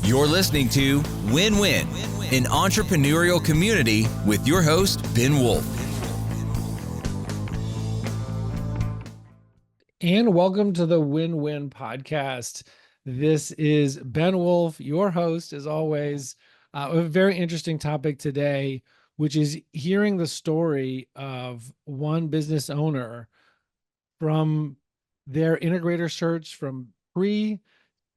You're listening to Win-Win, an entrepreneurial community with your host, Ben Wolf. And welcome to the Win-Win podcast. This is Ben Wolf, your host, as always. A very interesting topic today, which is hearing the story of one business owner from their integrator search from pre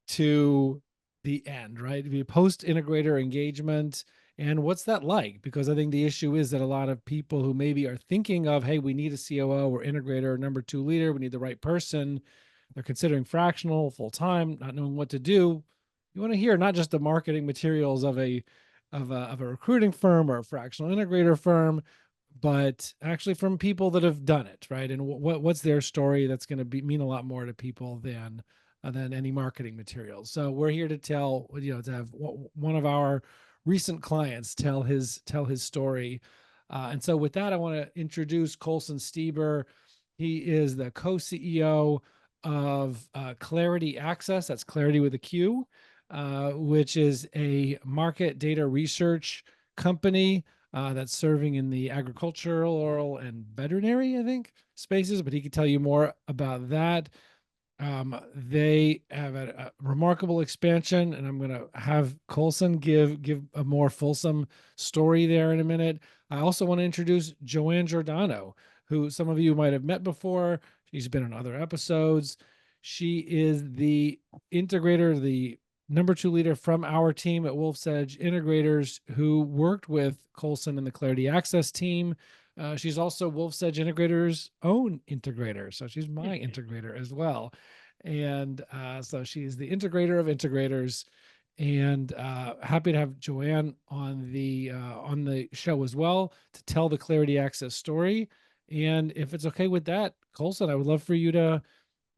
to the end, right? The post-integrator engagement. And what's that like? Because I think the issue is that a lot of people who maybe are thinking of, hey, we need a COO or integrator or number two leader, we need the right person. They're considering fractional, full-time, not knowing what to do. You want to hear not just the marketing materials of a recruiting firm or a fractional integrator firm, but actually from people that have done it, right? And what's their story that's going to mean a lot more to people than any marketing materials. So we're here to to have one of our recent clients tell his story. And so with that, I want to introduce Colson Steber. He is the co-CEO of Qlarity Access. That's Clarity with a Q, which is a market data research company that's serving in the agricultural and veterinary, I think, spaces, but he could tell you more about that. They have a remarkable expansion, and I'm going to have Colson give a more fulsome story there in a minute. I also want to introduce Joanne Giordano, who some of you might have met before. She's been on other episodes. She is the integrator, the number two leader from our team at Wolf's Edge Integrators, who worked with Colson and the Qlarity Access team. She's also Wolf's Edge Integrator's own integrator. So she's my integrator as well. And so she's the integrator of integrators. And happy to have Joanne on the show as well to tell the Qlarity Access story. And if it's okay with that, Colson, I would love for you to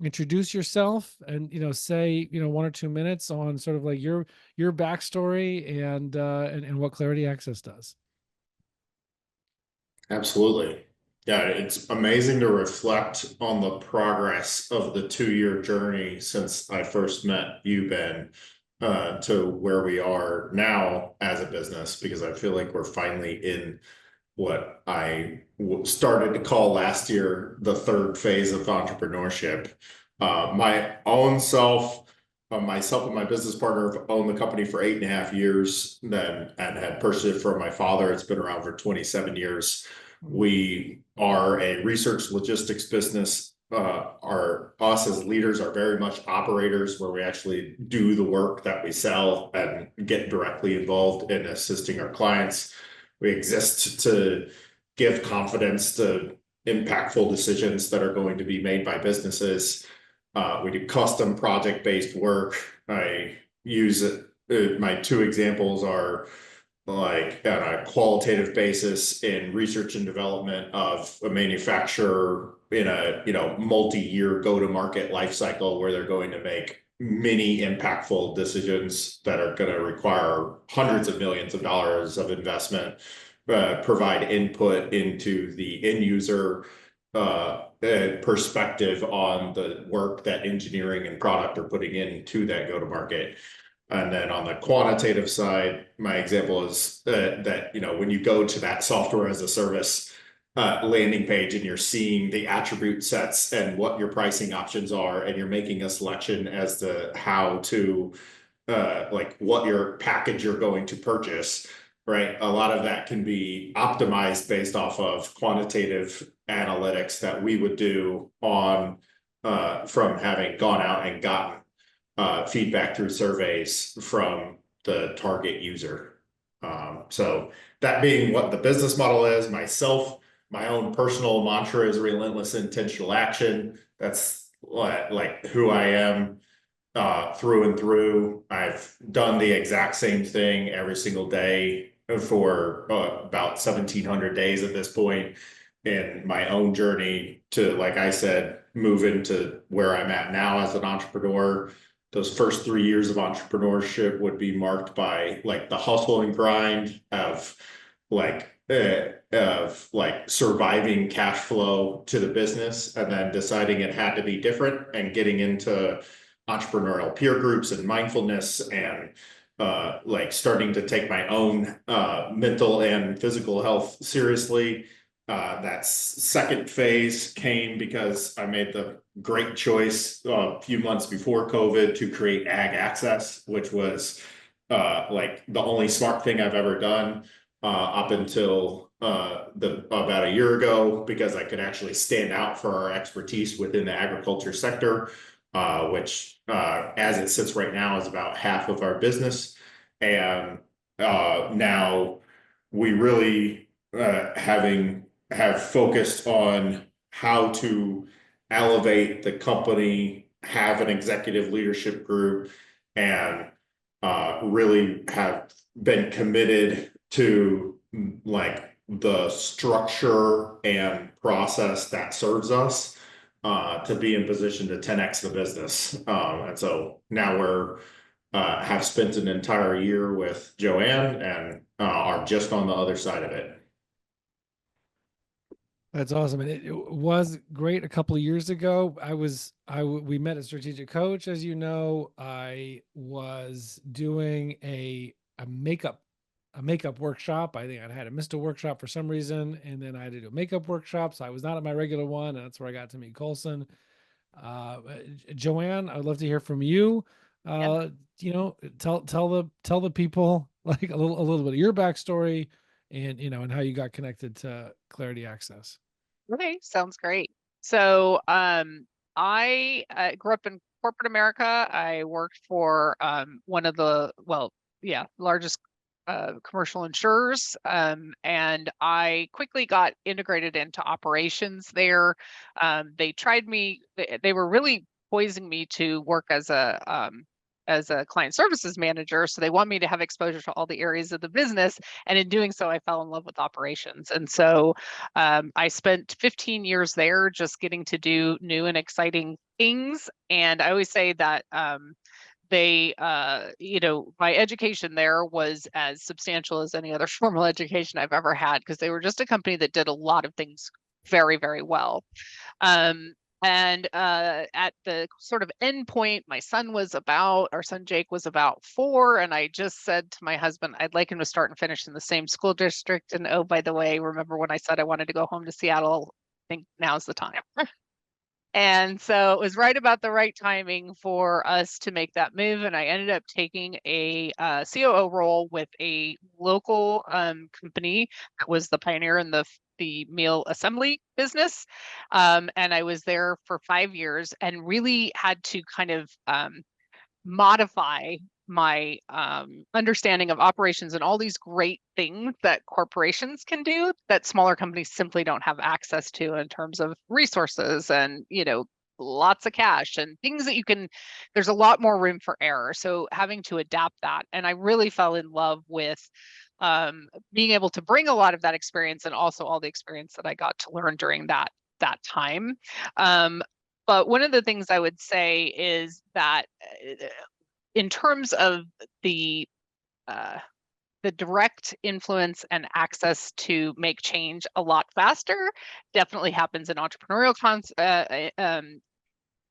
introduce yourself and say 1 or 2 minutes on sort of like your backstory and what Qlarity Access does. Absolutely. Yeah, it's amazing to reflect on the progress of the 2-year journey since I first met you, Ben, to where we are now as a business, because I feel like we're finally in what I started to call last year the third phase of entrepreneurship. My own self, myself and my business partner have owned the company for 8.5 years, and had purchased it from my father. It's been around for 27 years. We are a research logistics business. Us as leaders are very much operators, where we actually do the work that we sell and get directly involved in assisting our clients. We exist to give confidence to impactful decisions that are going to be made by businesses. We do custom project-based work. I use it. My 2 examples are like on a qualitative basis in research and development of a manufacturer in a multi-year go-to-market life cycle, where they're going to make many impactful decisions that are going to require hundreds of millions of dollars of investment, provide input into the end user perspective on the work that engineering and product are putting into that go-to-market. And then on the quantitative side, my example is that when you go to that software as a service landing page and you're seeing the attribute sets and what your pricing options are, and you're making a selection as to how to like what your package you're going to purchase, right? A lot of that can be optimized based off of quantitative analytics that we would do on from having gone out and gotten feedback through surveys from the target user. So that being what the business model is, my own personal mantra is relentless intentional action. That's like who I am through and through. I've done the exact same thing every single day for about 1,700 days at this point in my own journey to, like I said, move into where I'm at now as an entrepreneur. Those first 3 years of entrepreneurship would be marked by like the hustle and grind of surviving cash flow to the business, and then deciding it had to be different and getting into entrepreneurial peer groups and mindfulness and like starting to take my own mental and physical health seriously. That second phase came because I made the great choice a few months before COVID to create Ag Access, which was like the only smart thing I've ever done up until about a year ago, because I could actually stand out for our expertise within the agriculture sector, which as it sits right now is about half of our business. And now we really have focused on how to elevate the company, have an executive leadership group, and really have been committed to like the structure and process that serves us to be in position to 10x the business. And so now we're have spent an entire year with Joanne and are just on the other side of it. That's awesome. And it was great a couple of years ago. We met at Strategic Coach, as you know. I was doing a makeup workshop. I think I had missed a workshop for some reason, and then I had to do a makeup workshop. So I was not at my regular one, and that's where I got to meet Colson. Joanne, I'd love to hear from you. You know, tell the people like a little bit of your backstory, and and how you got connected to Qlarity Access. Okay, sounds great. So I grew up in corporate America. I worked for one of the largest commercial insurers, and I quickly got integrated into operations there. They tried me. They were really poising me to work as a client services manager. So they want me to have exposure to all the areas of the business. And in doing so, I fell in love with operations. And so I spent 15 years there just getting to do new and exciting things. And I always say that my education there was as substantial as any other formal education I've ever had, because they were just a company that did a lot of things very, very well. And at the sort of end point, our son Jake was about 4. And I just said to my husband, I'd like him to start and finish in the same school district. And oh, by the way, remember when I said I wanted to go home to Seattle? I think now's the time. And so it was right about the right timing for us to make that move. And I ended up taking a COO role with a local company that was the pioneer in the meal assembly business. And I was there for 5 years and really had to kind of modify my understanding of operations and all these great things that corporations can do that smaller companies simply don't have access to, in terms of resources and, lots of cash and things that there's a lot more room for error. So having to adapt that. And I really fell in love with being able to bring a lot of that experience, and also all the experience that I got to learn during that time. But one of the things I would say is that in terms of the direct influence and access to make change a lot faster definitely happens in entrepreneurial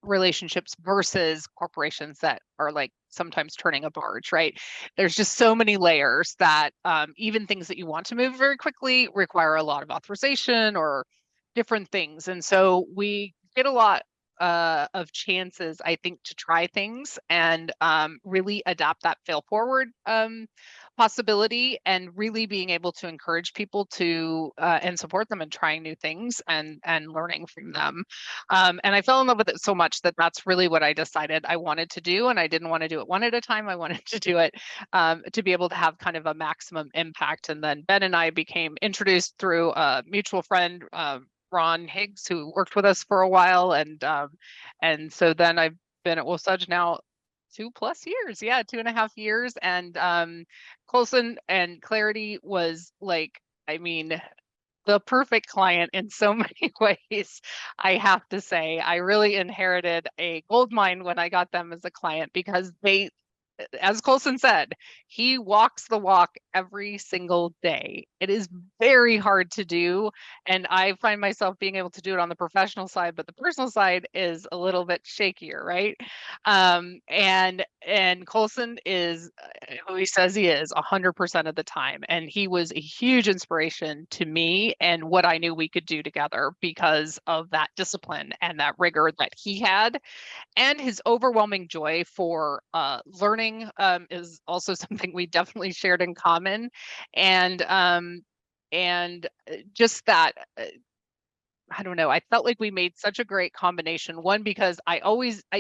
relationships versus corporations that are like sometimes turning a barge, right? There's just so many layers that even things that you want to move very quickly require a lot of authorization or different things. And so we get a lot of chances, I think, to try things and really adapt that fail forward possibility, and really being able to encourage people to and support them in trying new things and learning from them. And I fell in love with it so much that that's really what I decided I wanted to do. And I didn't want to do it one at a time. I wanted to do it to be able to have kind of a maximum impact. And then Ben and I became introduced through a mutual friend, Ron Higgs, who worked with us for a while. And so then I've been at Wasatch now 2+ years. 2.5 years. And Colson and Qlarity was like, I mean, the perfect client in so many ways. I have to say, I really inherited a gold mine when I got them as a client, because they as Colson said, he walks the walk every single day. It is very hard to do. And I find myself being able to do it on the professional side, but the personal side is a little bit shakier, right? And Colson is who he says he is 100% of the time. And he was a huge inspiration to me and what I knew we could do together because of that discipline and that rigor that he had. And his overwhelming joy for learning is also something we definitely shared in common. And just that, I don't know, I felt like we made such a great combination. One, because I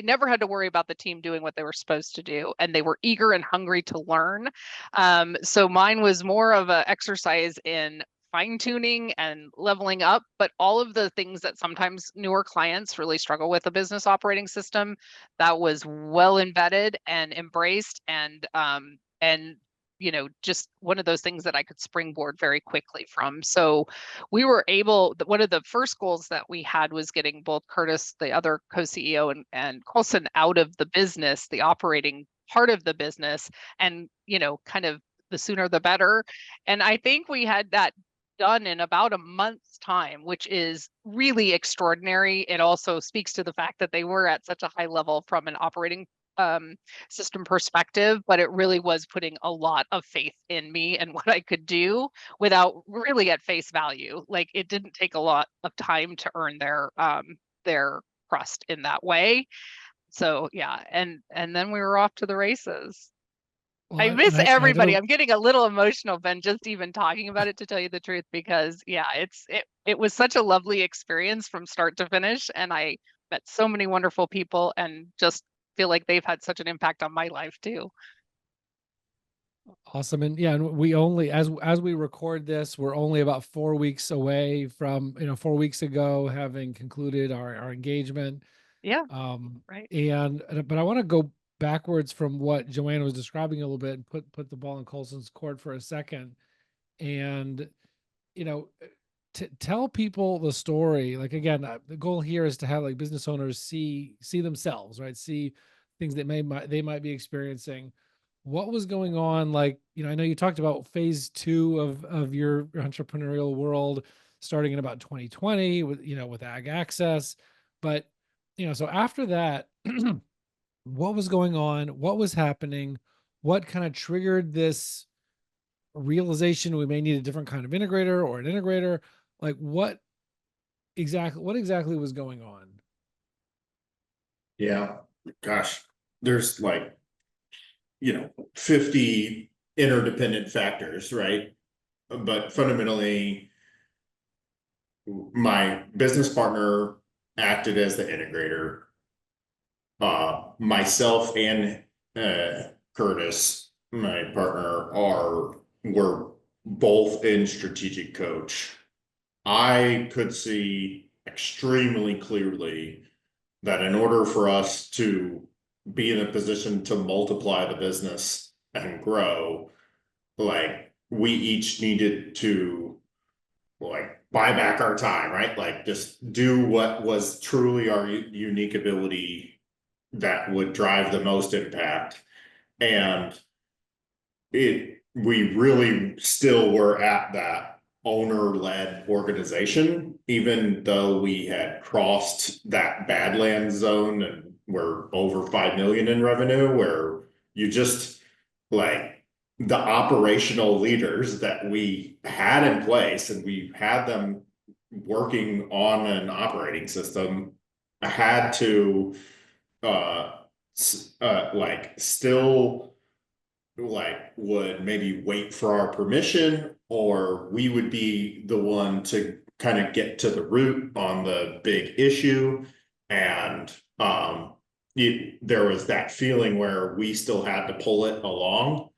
never had to worry about the team doing what they were supposed to do, and they were eager and hungry to learn. So mine was more of an exercise in fine tuning and leveling up, but all of the things that sometimes newer clients really struggle with a business operating system, that was well embedded and embraced, and just one of those things that I could springboard very quickly from. So we were able, one of the first goals that we had was getting both Curtis, the other co-CEO, and Colson out of the business, the operating part of the business, and kind of the sooner the better. And I think we had that done in about a month's time, which is really extraordinary. It also speaks to the fact that they were at such a high level from an operating system perspective, but it really was putting a lot of faith in me and what I could do without really at face value. Like, it didn't take a lot of time to earn their trust in that way. So yeah, and then we were off to the races. Well, I miss everybody. don't, I'm getting a little emotional, Ben, just even talking about it, to tell you the truth, because yeah, it was such a lovely experience from start to finish, and I met so many wonderful people and just feel like they've had such an impact on my life too. awesome. And yeah, and we only, as we record this, we're only about 4 weeks away from, 4 weeks ago having concluded our engagement. Yeah. Right. But I want to go backwards from what Joanne was describing a little bit and put the ball in Colson's court for a second. And, tell people the story. Like, again, the goal here is to have like business owners see themselves, right? See things that they might be experiencing. What was going on? Like, I know you talked about phase 2 of your entrepreneurial world starting in about 2020 with Ag Access. But, so after that, what was going on? What was happening? What kind of triggered this realization we may need a different kind of integrator or an integrator? Like, what exactly was going on? Yeah, gosh, there's like 50 interdependent factors, right? But fundamentally, my business partner acted as the integrator. Myself and Curtis, my partner, were both in strategic coach. I could see extremely clearly that in order for us to be in a position to multiply the business and grow, like, we each needed to like buy back our time, right? Like, just do what was truly our unique ability that would drive the most impact. And we really still were at that owner-led organization, even though we had crossed that Badlands zone and we're over 5 million in revenue, where you just like the operational leaders that we had in place, and we had them working on an operating system, had to still would maybe wait for our permission, or we would be the one to kind of get to the root on the big issue. And there was that feeling where we still had to pull it along.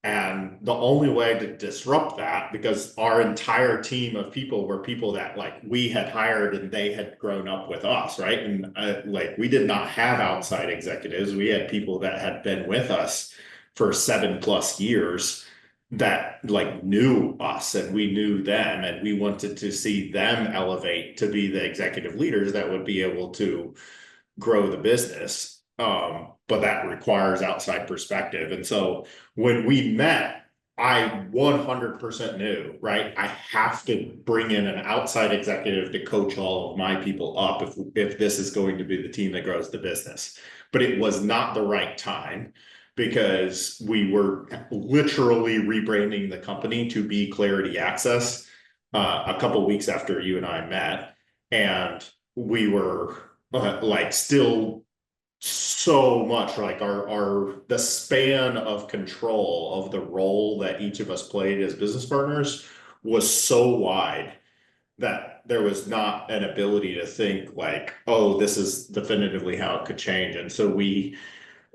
And the only way to disrupt that, because our entire team of people were people that like we had hired and they had grown up with us, right? And we did not have outside executives. We had people that had been with us for 7+ years that like knew us and we knew them, and we wanted to see them elevate to be the executive leaders that would be able to grow the business. but that requires outside perspective. And so when we met, I 100% knew, right? I have to bring in an outside executive to coach all of my people up if this is going to be the team that grows the business. But it was not the right time because we were literally rebranding the company to be Qlarity Access a couple weeks after you and I met. And we were like still so much like the span of control of the role that each of us played as business partners was so wide that there was not an ability to think like, oh, this is definitively how it could change. And so we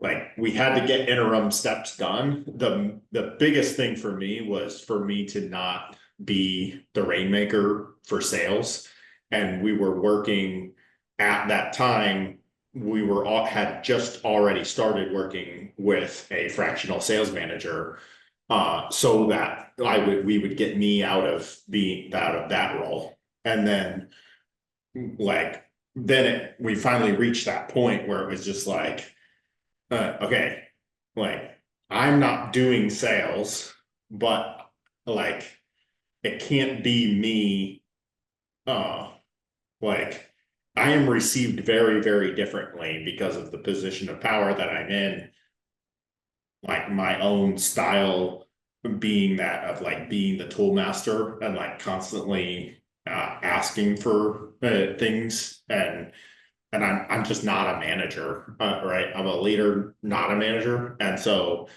had to get interim steps done. The biggest thing for me was for me to not be the rainmaker for sales. And we were working at that time, had just already started working with a fractional sales manager, so that we would get me out of that role. And then we finally reached that point where it was just like, okay, like I'm not doing sales, but like it can't be me. I am received very, very differently because of the position of power that I'm in. Like my own style being that of like being the tool master and like constantly asking for things, and I'm just not a manager, right? I'm a leader, not a manager. And so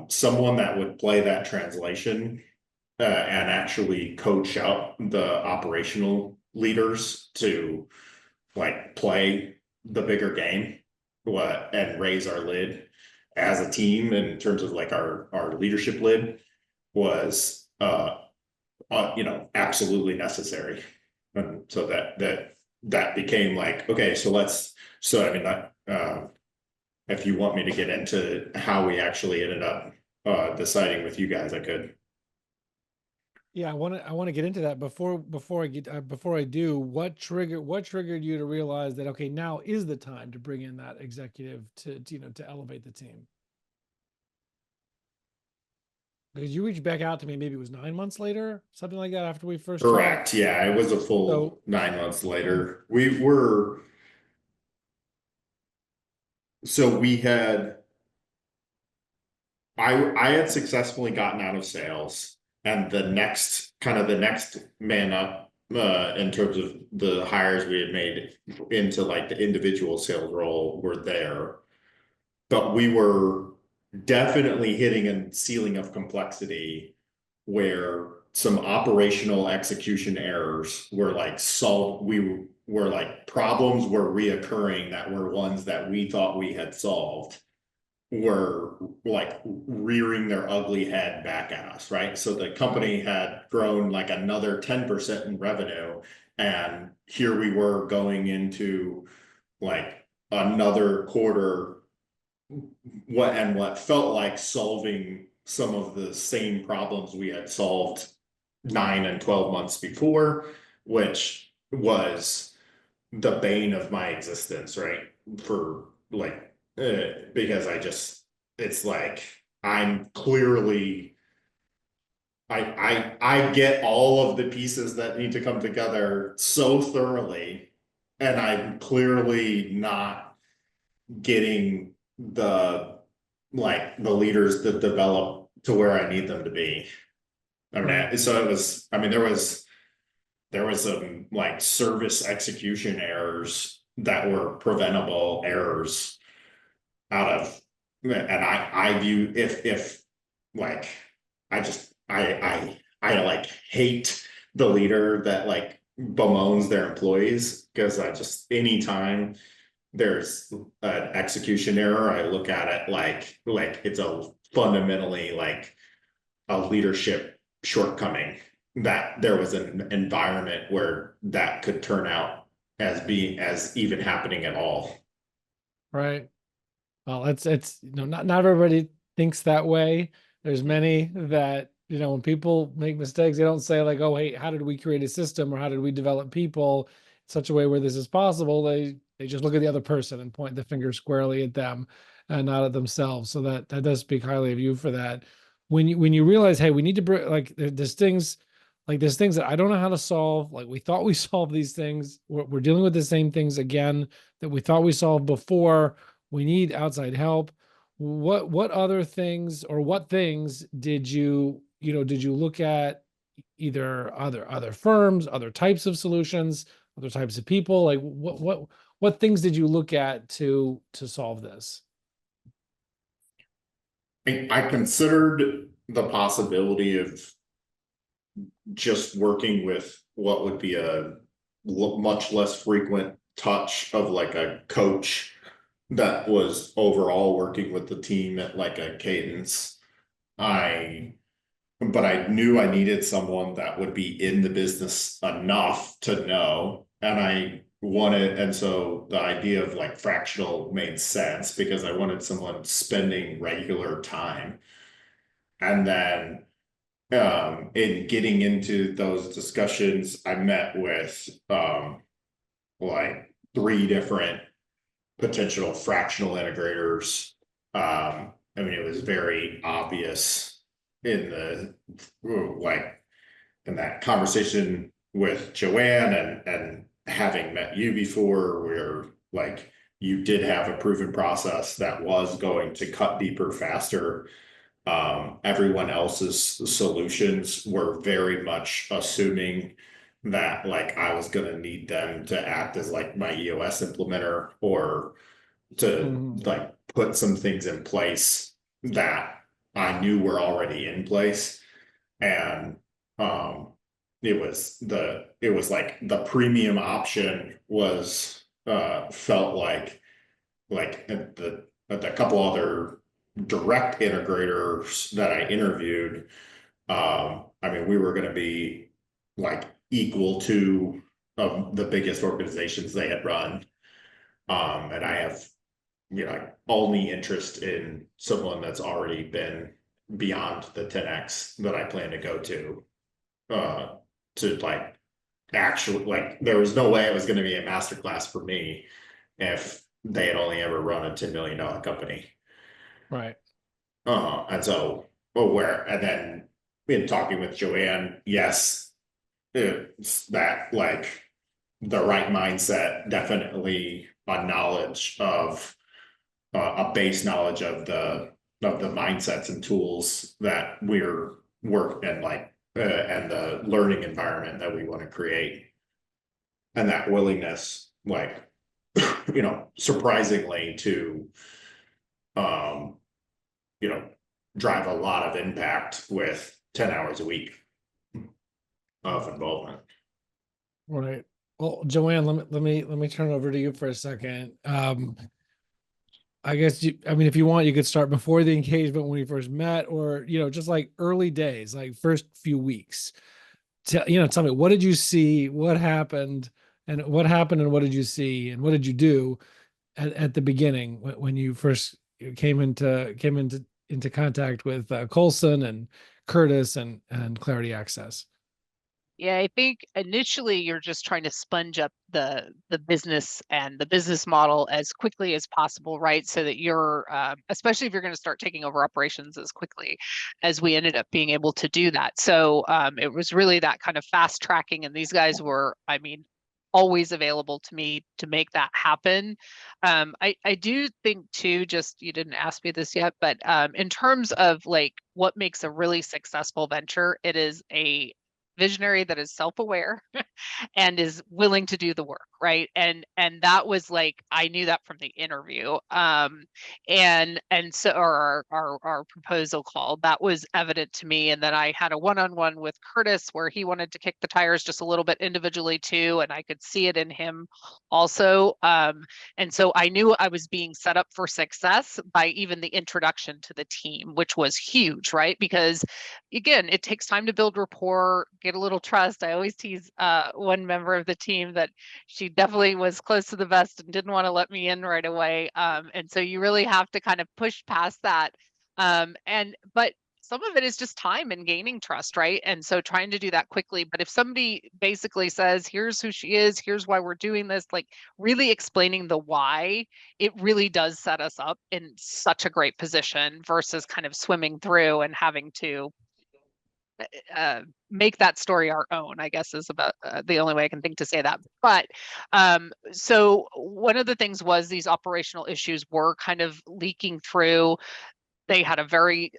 someone that would play that translation and actually coach out the operational leaders to like play the bigger game and raise our lid as a team in terms of like our leadership lid was absolutely necessary. And so that became like, okay, if you want me to get into how we actually ended up deciding with you guys, I could. Yeah, I want to get into that before I do. What triggered you to realize that, okay, now is the time to bring in that executive to elevate the team? Because you reached back out to me, maybe it was 9 months later, something like that, after we first Correct. talked. Yeah, it was a full 9 months later. I had successfully gotten out of sales, and the next man up in terms of the hires we had made into like the individual sales role were there, but we were definitely hitting a ceiling of complexity where some operational execution errors were like solved. We were like problems were reoccurring that were ones that we thought we had solved were like rearing their ugly head back at us, right? So the company had grown like another 10% in revenue, and here we were going into like another quarter what felt like solving some of the same problems we had solved 9 and 12 months before, which was the bane of my existence, right? For like because it's like I'm clearly I get all of the pieces that need to come together so thoroughly, and I'm clearly not getting the leaders that develop to where I need them to be. I mean, so it was, I mean, there was some like service execution errors that were preventable errors out of, and I view if like, I like hate the leader that like bemoans their employees, because anytime there's an execution error, I look at it like it's a fundamentally like a leadership shortcoming, that there was an environment where that could turn out as even happening at all. Right. Well, it's not everybody thinks that way. There's many that, when people make mistakes, they don't say like, oh, hey, how did we create a system, or how did we develop people in such a way where this is possible? They They just look at the other person and point the finger squarely at them and not at themselves. So that does speak highly of you for that. When you realize, hey, we need to bring, like, there's things that I don't know how to solve. Like, we thought we solved these things. We're dealing with the same things again that we thought we solved before. We need outside help. What other things, or what things did you look at, either other firms, other types of solutions, other types of people? Like, what things did you look at to solve this? I considered the possibility of just working with what would be a much less frequent touch of like a coach that was overall working with the team at like a cadence. But I knew I needed someone that would be in the business enough to know. And so the idea of like fractional made sense because I wanted someone spending regular time. And then in getting into those discussions, I met with like 3 different potential fractional integrators. I mean, it was very obvious in in that conversation with Joanne and having met you before, where like you did have a proven process that was going to cut deeper faster. Everyone else's solutions were very much assuming that like I was going to need them to act as like my EOS implementer, or to like put some things in place that I knew were already in place. And it was like the premium option was felt like at the couple other direct integrators that I interviewed, I mean, we were going to be like equal to the biggest organizations they had run. And I have, only interest in someone that's already been beyond the 10x that I plan to go to like actually, like, there was no way it was going to be a masterclass for me if they had only ever run a $10 million company. Right. And so, and then in talking with Joanne, yes, it's that like the right mindset, definitely a knowledge of a base knowledge of the mindsets and tools that we're and and the learning environment that we want to create, and that willingness, like, surprisingly to drive a lot of impact with 10 hours a week of involvement. Right. Well, Joanne, let me turn it over to you for a second. I guess I mean, if you want, you could start before the engagement when we first met, or just like early days, like first few weeks. Tell me, what did you see? What happened? And what happened? And what did you see? And what did you do at the beginning when you first came into contact with Colson and Curtis and Qlarity Access? Yeah, I think initially you're just trying to sponge up the business and the business model as quickly as possible, right? So that you're, especially if you're going to start taking over operations as quickly as we ended up being able to do that. So it was really that kind of fast tracking, and these guys were, I mean, always available to me to make that happen. I do think too, just, you didn't ask me this yet, but in terms of like what makes a really successful venture, it is a visionary that is self-aware and is willing to do the work, right? And that was like, I knew that from the interview. And so our proposal call, that was evident to me. And then I had a one-on-one with Curtis where he wanted to kick the tires just a little bit individually too, and I could see it in him also. And so I knew I was being set up for success by even the introduction to the team, which was huge, right? Because again, it takes time to build rapport, get a little trust. I always tease one member of the team that she definitely was close to the vest and didn't want to let me in right away. And so you really have to kind of push past that. But some of it is just time and gaining trust, right? And so trying to do that quickly. But if somebody basically says, here's who she is, here's why we're doing this, like really explaining the why, it really does set us up in such a great position versus kind of swimming through and having to make that story our own, I guess is about the only way I can think to say that. But so one of the things was these operational issues were kind of leaking through. They had a very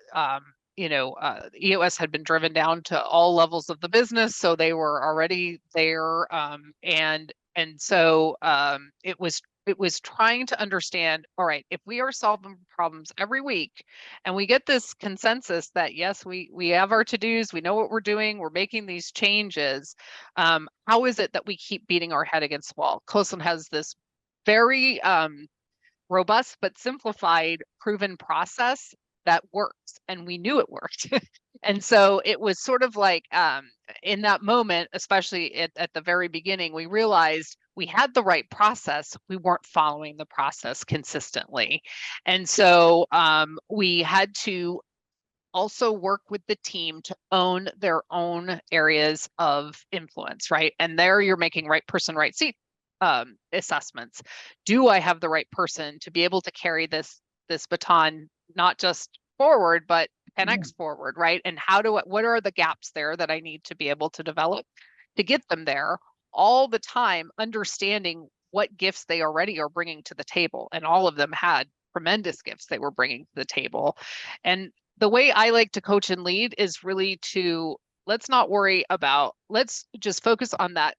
EOS had been driven down to all levels of the business, so they were already there, and so it was trying to understand, all right, if we are solving problems every week and we get this consensus that yes, we have our to-dos, we know what we're doing, we're making these changes, how is it that we keep beating our head against the wall? Colson has this very robust but simplified proven process that works, and we knew it worked. And so it was sort of like in that moment, especially at the very beginning, we realized we had the right process, we weren't following the process consistently. And so we had to also work with the team to own their own areas of influence, right? And there you're making right person, right seat assessments. Do I have the right person to be able to carry this baton, not just forward, but 10x forward, right? And what are the gaps there that I need to be able to develop to get them there, all the time understanding what gifts they already are bringing to the table. And all of them had tremendous gifts they were bringing to the table. And the way I like to coach and lead is really to, let's just focus on that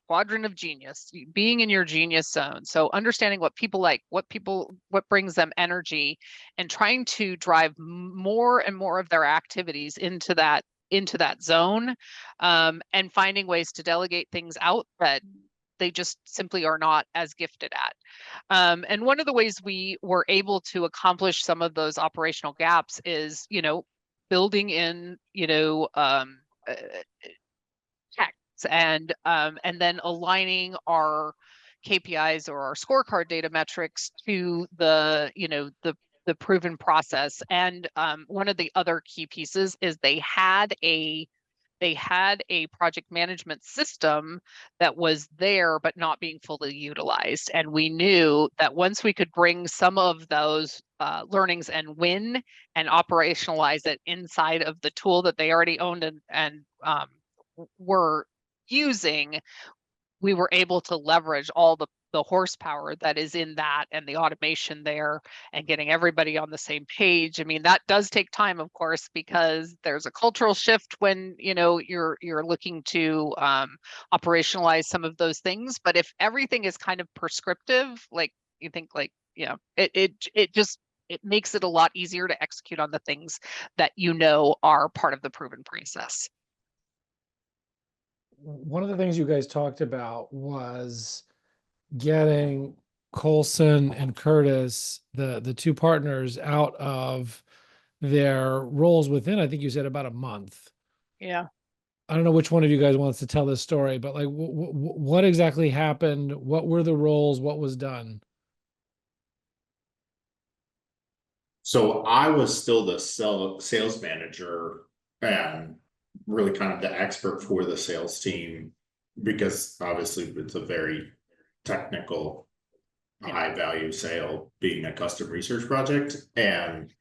quadrant of genius, being in your genius zone. So understanding what people like, what brings them energy, and trying to drive more and more of their activities into that zone, and finding ways to delegate things out that they just simply are not as gifted at. And one of the ways we were able to accomplish some of those operational gaps is, building in, checks and then aligning our KPIs or our scorecard data metrics to the proven process. And one of the other key pieces is they had a project management system that was there but not being fully utilized. And we knew that once we could bring some of those learnings and win and operationalize it inside of the tool that they already owned and were using, we were able to leverage all the horsepower that is in that and the automation there and getting everybody on the same page. I mean, that does take time, of course, because there's a cultural shift when you're looking to operationalize some of those things. But if everything is kind of prescriptive, like you think, like, it makes it a lot easier to execute on the things that are part of the proven process. One of the things you guys talked about was getting Colson and Curtis, the two partners, out of their roles within, I think you said, about a month. Yeah. I don't know which one of you guys wants to tell this story, but like, what exactly happened? What were the roles? What was done? So I was still the sales manager and really kind of the expert for the sales team, because obviously it's a very technical, high value sale, being a custom research project, and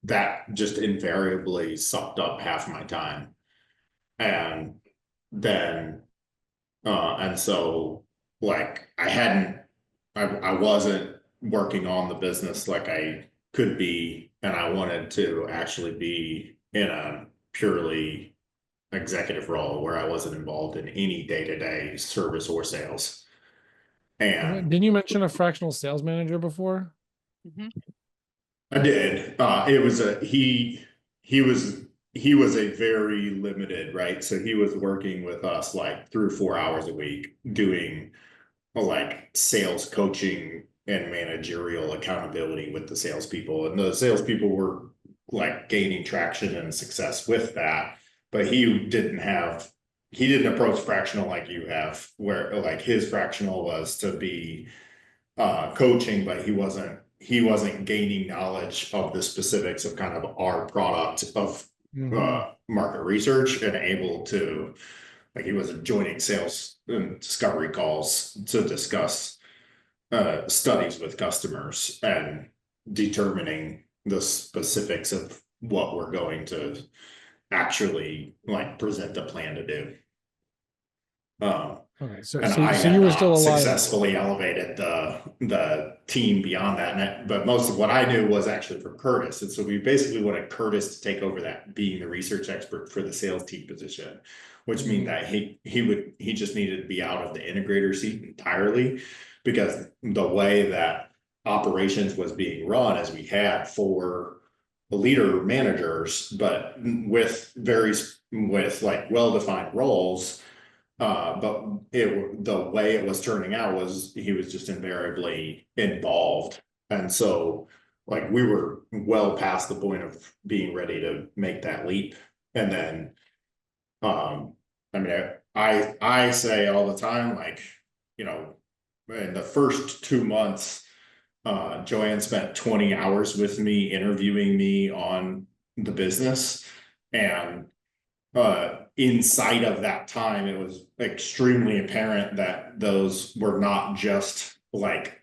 that just invariably sucked up half my time. And then and so, like, I wasn't working on the business like I could be, and I wanted to actually be in a purely executive role where I wasn't involved in any day-to-day service or sales. And Didn't you mention a fractional sales manager before? Mm-hmm. I did. It was he was a very limited, right? So he was working with us like 3 or 4 hours a week doing like sales coaching and managerial accountability with the salespeople, and the salespeople were like gaining traction and success with that. But he didn't approach fractional like you have, where like his fractional was to be coaching, but he wasn't he wasn't gaining knowledge of the specifics of kind of our product of market research, and able to, like, he was joining sales and discovery calls to discuss studies with customers and determining the specifics of what we're going to actually like present a plan to do. Okay, so And so, I so had you were not still a lot of successfully elevated the team beyond that, but most of what I knew was actually from Curtis, and so we basically wanted Curtis to take over that, being the research expert for the sales team position, which means that he just needed to be out of the integrator seat entirely, because the way that operations was being run is we had 4 leader managers, but with like well-defined roles. But the way it was turning out was he was just invariably involved. And so like we were well past the point of being ready to make that leap. And then, I mean, I say all the time, like, you know, in the first 2 months, Joanne spent 20 hours with me interviewing me on the business. And inside of that time, it was extremely apparent that those were not just like,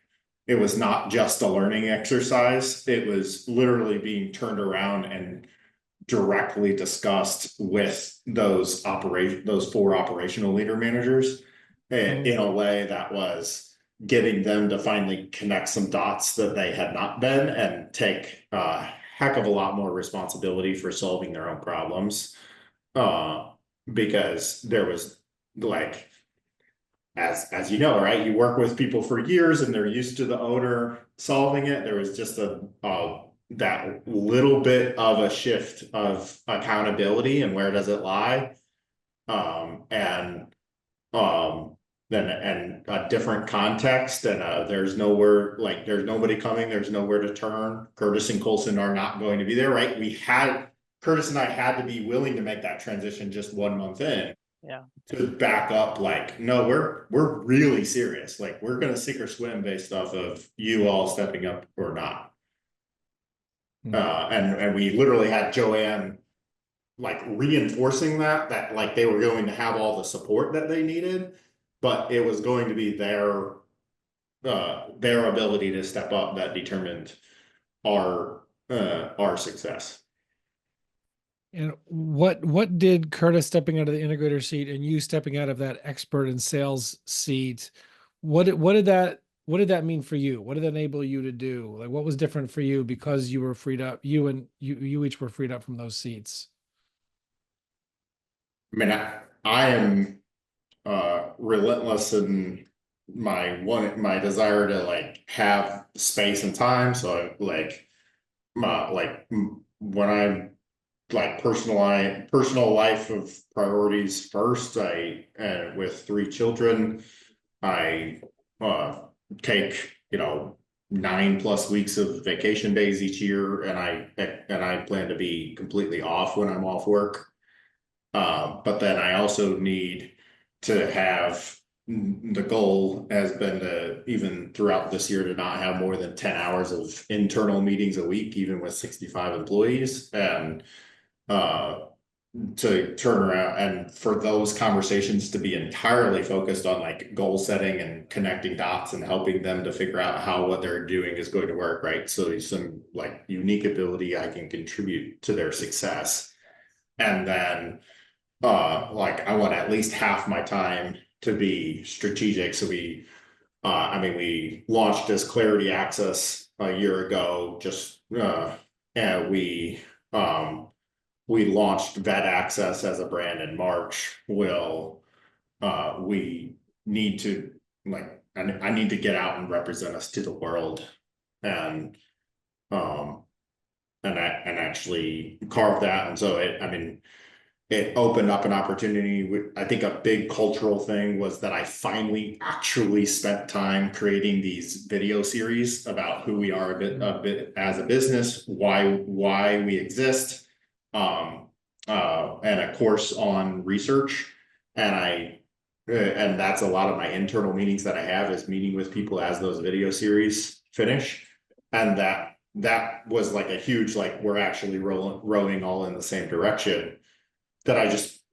it was not just a learning exercise. It was literally being turned around and directly discussed with those 4 operational leader managers in a way that was getting them to finally connect some dots that they had not been, and take a heck of a lot more responsibility for solving their own problems. Because there was like, as you know, right, you work with people for years and they're used to the owner solving it. There was just that little bit of a shift of accountability, and where does it lie? Then a different context, and there's nowhere, like there's nobody coming, there's nowhere to turn. Curtis and Colson are not going to be there, right? Curtis and I had to be willing to make that transition just 1 month in. Yeah. To back up, like, no, we're really serious. Like, we're gonna sink or swim based off of you all stepping up or not. And we literally had Joanne like reinforcing that like they were going to have all the support that they needed, but it was going to be their ability to step up that determined our success. And what did Curtis stepping out of the integrator seat and you stepping out of that expert in sales seat, what did that mean for you? What did that enable you to do? Like, what was different for you because you were freed up, you each were freed up from those seats? I mean, I am relentless in my desire to like have space and time. So like when I'm like personal life of priorities first, with 3 children, I take 9+ weeks of vacation days each year, and I plan to be completely off when I'm off work. But then I also need to have, the goal has been to, even throughout this year, to not have more than 10 hours of internal meetings a week, even with 65 employees, and to turn around and for those conversations to be entirely focused on like goal setting and connecting dots and helping them to figure out how what they're doing is going to work, right? So some like unique ability I can contribute to their success. And then like I want at least half my time to be strategic. So we launched this Qlarity Access a year ago, and we launched Vet Access as a brand in March. We need to I need to get out and represent us to the world, and actually carve that. And so it opened up an opportunity. I think a big cultural thing was that I finally actually spent time creating these video series about who we are a bit as a business, why we exist, and a course on research. And that's a lot of my internal meetings that I have, is meeting with people as those video series finish. And that was like a huge, like, we're actually rowing all in the same direction, that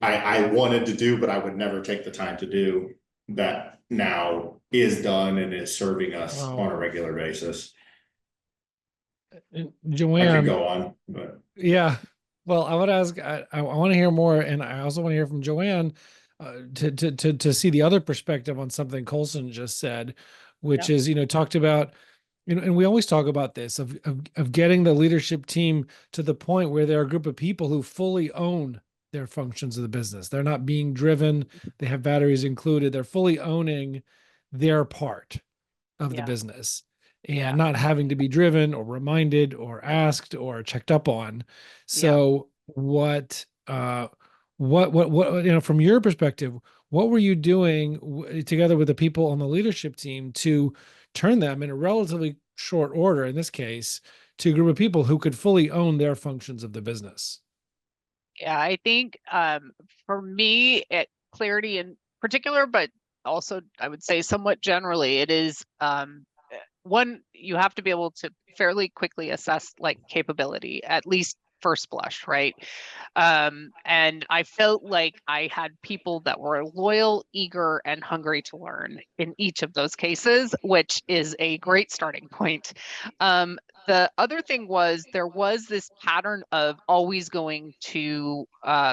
I wanted to do, but I would never take the time to do, that now is done and is serving us Wow. on a regular basis. And I could Joanne, go on, but yeah. Well, I would ask. I want to hear more, and I also want to hear from Joanne to see the other perspective on something Colson just said, which Yeah. is, talked about, and we always talk about this of getting the leadership team to the point where they're a group of people who fully own their functions of the business. They're not being driven. They have batteries included. They're fully owning their part of the Yeah. business Yeah. and not having to be driven or reminded or asked or checked up on. So what, from your perspective, what were you doing together with the people on the leadership team to turn them in a relatively short order, in this case, to a group of people who could fully own their functions of the business? Yeah, I think for me at Qlarity in particular, but also I would say somewhat generally, it is one, you have to be able to fairly quickly assess like capability, at least first blush, right? And I felt like I had people that were loyal, eager, and hungry to learn in each of those cases, which is a great starting point. The other thing was there was this pattern of always going to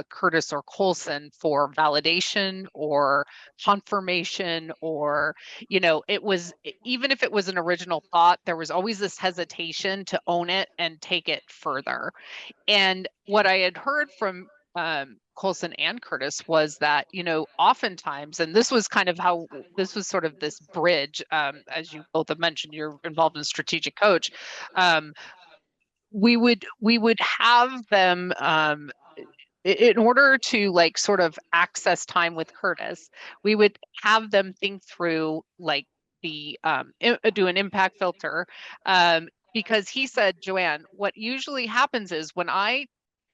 Curtis or Colson for validation or confirmation, or, it was, even if it was an original thought, there was always this hesitation to own it and take it further. And what I had heard from Colson and Curtis was that, oftentimes, and this was kind of how this was sort of this bridge, as you both have mentioned, you're involved in strategic coach. We would have them in order to like sort of access time with Curtis, we would have them think through like the do an impact filter, because he said, Joanne, what usually happens is when I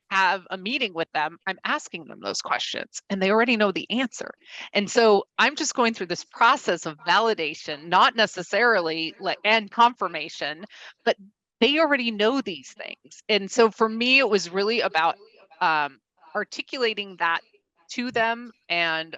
have a meeting with them, I'm asking them those questions and they already know the answer. And so I'm just going through this process of validation, not necessarily like and confirmation, but they already know these things. And so for me, it was really about um, articulating that to them and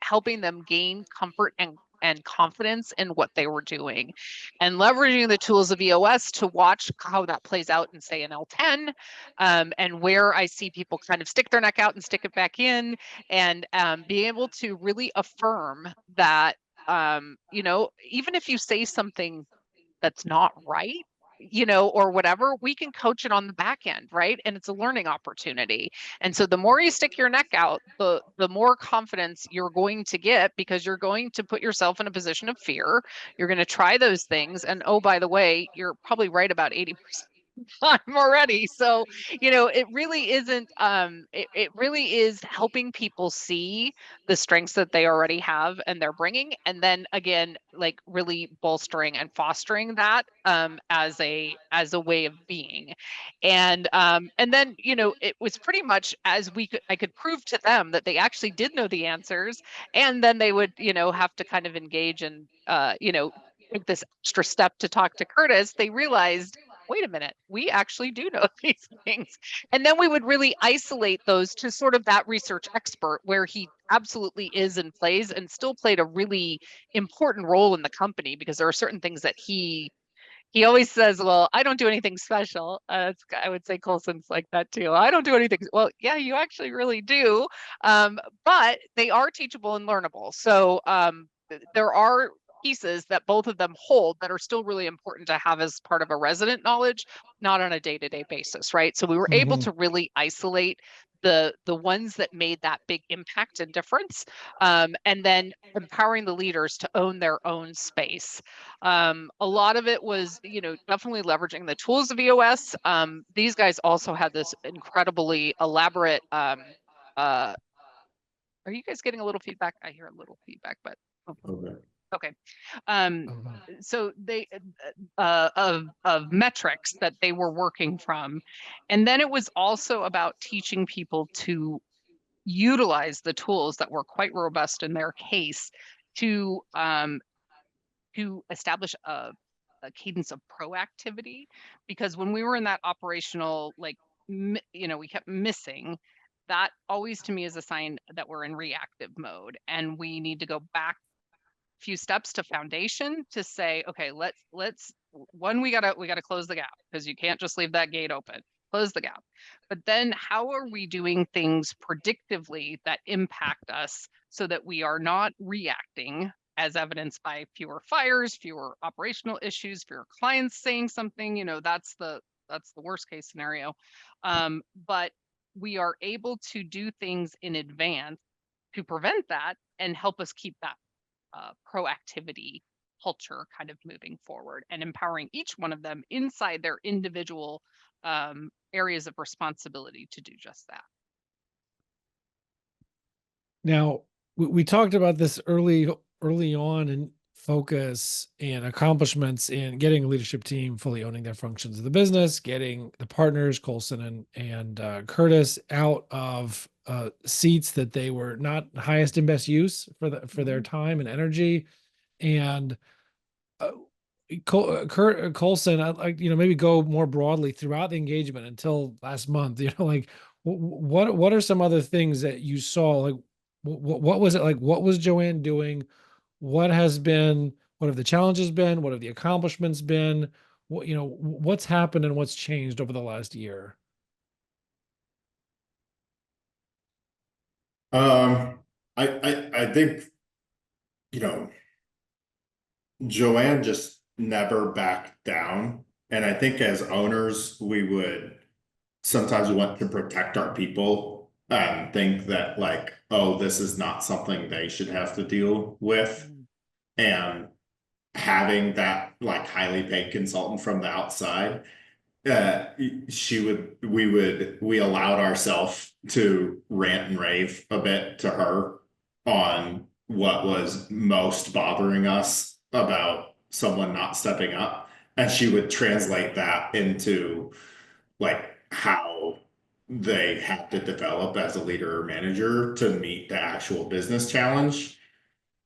helping them gain comfort and confidence in what they were doing, and leveraging the tools of EOS to watch how that plays out in, say, an L10, and where I see people kind of stick their neck out and stick it back in, and being able to really affirm that, even if you say something that's not right, or whatever, we can coach it on the back end, right? And it's a learning opportunity. And so the more you stick your neck out, the more confidence you're going to get, because you're going to put yourself in a position of fear. You're going to try those things. And oh, by the way, you're probably right about 80% time already. So, it really isn't, it really is helping people see the strengths that they already have and they're bringing. And then again, like really bolstering and fostering that as a way of being. And then, it was pretty much as I could prove to them that they actually did know the answers. And then they would, have to kind of engage and, take this extra step to talk to Curtis. They realized, wait a minute, we actually do know these things. And then we would really isolate those to sort of that research expert, where he absolutely is and plays and still played a really important role in the company, because there are certain things that he always says, well, I don't do anything special. I would say Colson's like that too. I don't do anything. Well, yeah, you actually really do. But they are teachable and learnable. So there are pieces that both of them hold that are still really important to have as part of a resident knowledge, not on a day-to-day basis, right? So we were able to really isolate the ones that made that big impact and difference, and then empowering the leaders to own their own space. A lot of it was, definitely leveraging the tools of EOS. These guys also had this incredibly elaborate, are you guys getting a little feedback? I hear a little feedback, but okay. okay. So they of metrics that they were working from. And then it was also about teaching people to utilize the tools that were quite robust in their case to establish a cadence of proactivity, because when we were in that operational, like, we kept missing. That always to me is a sign that we're in reactive mode, and we need to go back a few steps to foundation to say, okay, let's one, we gotta close the gap, because you can't just leave that gate open. Close the gap. But then how are we doing things predictively that impact us so that we are not reacting, as evidenced by fewer fires, fewer operational issues, fewer clients saying something, that's the worst case scenario. But we are able to do things in advance to prevent that and help us keep that proactivity culture kind of moving forward, and empowering each one of them inside their individual areas of responsibility to do just that. Now, we talked about this early on in focus and accomplishments in getting a leadership team fully owning their functions of the business, getting the partners, Colson and Curtis, out of seats that they were not highest and best use for their time and energy. And Colson, I'd like, maybe go more broadly throughout the engagement until last month, like what are some other things that you saw? Like, what was it like? What was Joanne doing? What have the challenges been? What have the accomplishments been? What's happened and what's changed over the last year? I think, Joanne just never backed down. And I think as owners, we would sometimes want to protect our people and think that, like, oh, this is not something they should have to deal with. And having that, like, highly paid consultant from the outside, we allowed ourselves to rant and rave a bit to her on what was most bothering us about someone not stepping up, and she would translate that into, like, how they have to develop as a leader or manager to meet the actual business challenge.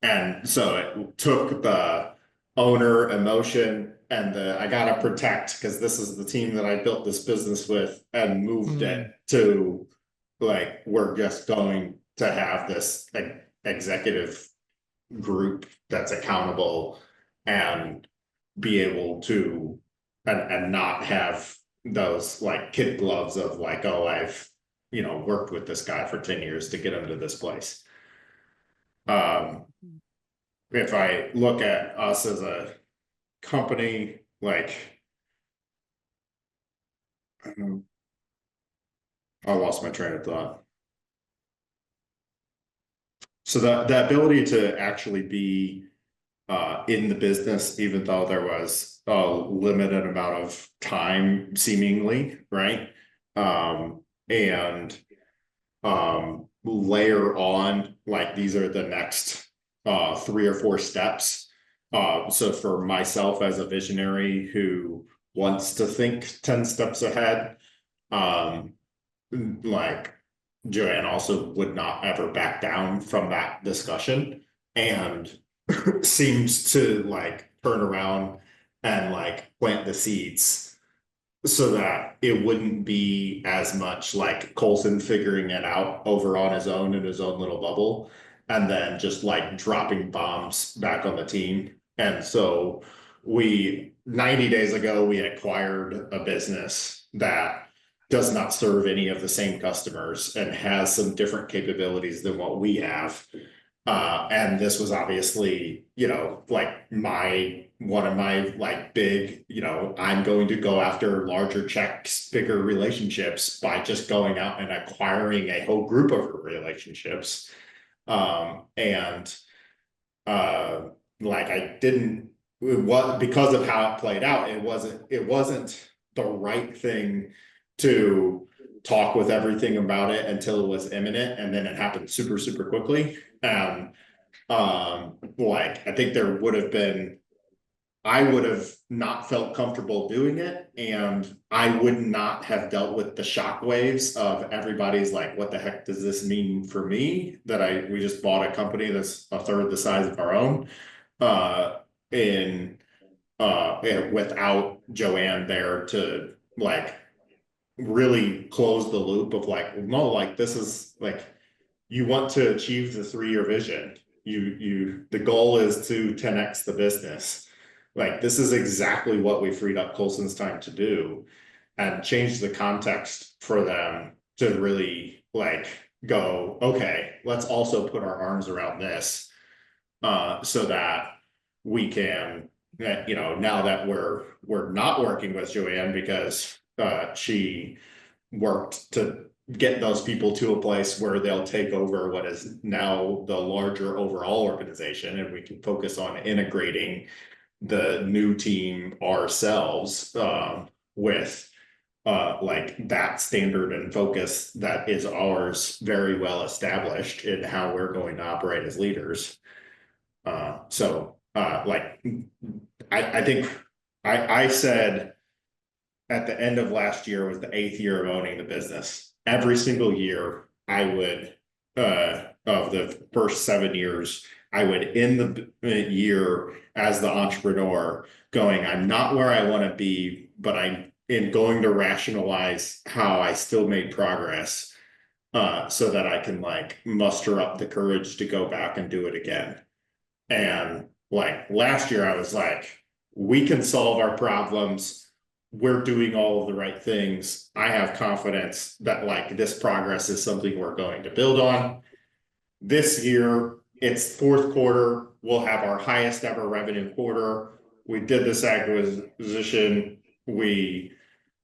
And so it took the owner emotion and I gotta protect, because this is the team that I built this business with, and moved it to, like, we're just going to have this executive group that's accountable and be able to and not have those, like, kid gloves of, like, oh, I've worked with this guy for 10 years to get him to this place. If I look at us as a company, like, I lost my train of thought. So the ability to actually be in the business, even though there was a limited amount of time, seemingly, right? And layer on, like, these are the next 3 or 4 steps. So for myself as a visionary who wants to think 10 steps ahead, like, Joanne also would not ever back down from that discussion, and seems to, like, turn around and, like, plant the seeds so that it wouldn't be as much like Colson figuring it out over on his own in his own little bubble, and then just, like, dropping bombs back on the team. And so 90 days ago, we acquired a business that does not serve any of the same customers and has some different capabilities than what we have. And this was obviously, like, one of my, like, big, I'm going to go after larger checks, bigger relationships by just going out and acquiring a whole group of relationships. Like, because of how it played out, it wasn't the right thing to talk with everything about it until it was imminent, and then it happened super, super quickly. Like, I think I would have not felt comfortable doing it, and I would not have dealt with the shockwaves of everybody's like, what the heck does this mean for me, that we just bought a company that's a third the size of our own, in without Joanne there to like really close the loop of like, no, like this is like, you want to achieve the 3-year vision. The goal is to 10x the business. Like this is exactly what we freed up Colson's time to do, and change the context for them to really like go, okay, let's also put our arms around this, so that we can, now that we're not working with Joanne because she worked to get those people to a place where they'll take over what is now the larger overall organization, and we can focus on integrating the new team ourselves, with like that standard and focus that is ours, very well established in how we're going to operate as leaders. Like I think I said at the end of last year was the 8th year of owning the business. Every single year I would, of the first 7 years, I would end the year as the entrepreneur going, I'm not where I want to be, but I'm going to rationalize how I still made progress, so that I can like muster up the courage to go back and do it again. And like last year, I was like, we can solve our problems. We're doing all of the right things. I have confidence that like this progress is something we're going to build on. This year, it's fourth quarter. We'll have our highest ever revenue quarter. We did this acquisition. We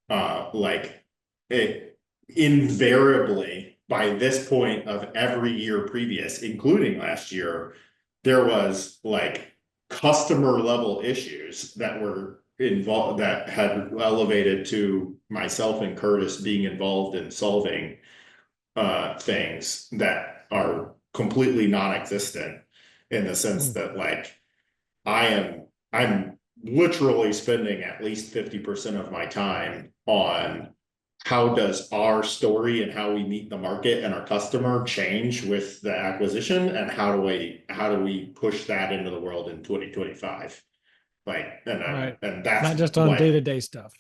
like it invariably by this point of every year previous, including last year, there was like customer level issues that were involved that had elevated to myself and Curtis being involved in solving things that are completely non-existent, in the sense that like I'm literally spending at least 50% of my time on how does our story and how we meet the market and our customer change with the acquisition, and how do we push that into the world in 2025, like, Right. and that's Not just on like, day-to-day stuff.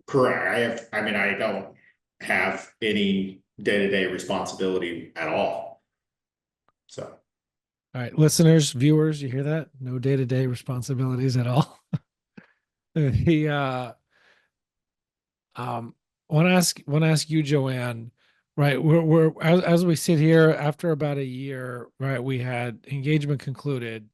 correct. I don't have any day-to-day responsibility at all, so. All right, listeners, viewers, you hear that? No day-to-day responsibilities at all. The want to ask you, Joanne, right? We're as we sit here after about a year, right? We had engagement concluded.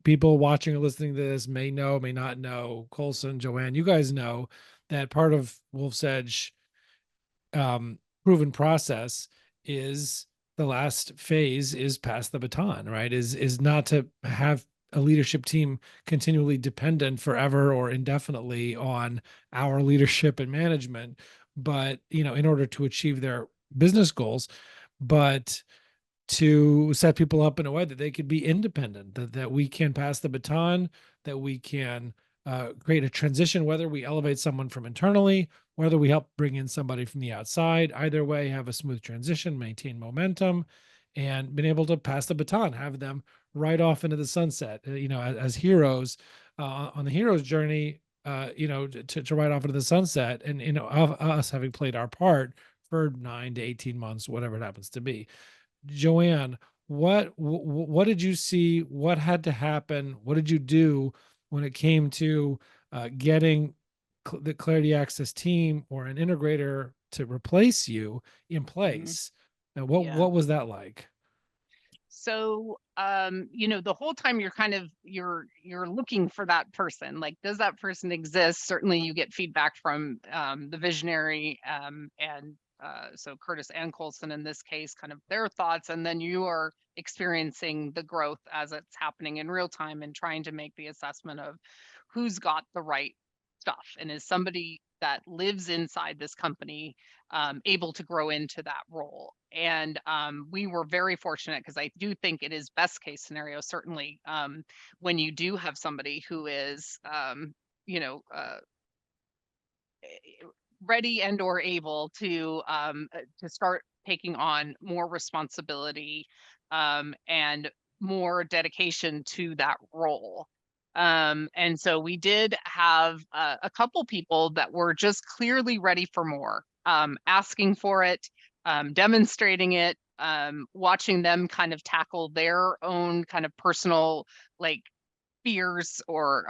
People watching or listening to this may know, may not know. Colson, Joanne, you guys know that part of Wolf's Edge proven process is the last phase is pass the baton, right? Is not to have a leadership team continually dependent forever or indefinitely on our leadership and management, but in order to achieve their business goals, but to set people up in a way that they could be independent, that we can pass the baton, that we can create a transition, whether we elevate someone from internally, whether we help bring in somebody from the outside. Either way, have a smooth transition, maintain momentum, and been able to pass the baton, have them right off into the sunset, as heroes on the hero's journey, to ride off into the sunset, and of us having played our part for 9 to 18 months, whatever it happens to be. Joanne, what did you see? What had to happen? What did you do when it came to getting the Qlarity Access team or an integrator to replace you in place? And what was that like? So, the whole time you're kind of you're looking for that person. Like, does that person exist? Certainly, you get feedback from the visionary, and so Curtis and Colson in this case, kind of their thoughts, and then you are experiencing the growth as it's happening in real time and trying to make the assessment of who's got the right stuff and is somebody that lives inside this company able to grow into that role. And we were very fortunate, because I do think it is best case scenario, certainly, when you do have somebody who is, ready and or able to start taking on more responsibility and more dedication to that role. And so we did have a couple people that were just clearly ready for more, asking for it, demonstrating it, watching them kind of tackle their own kind of personal like fears, or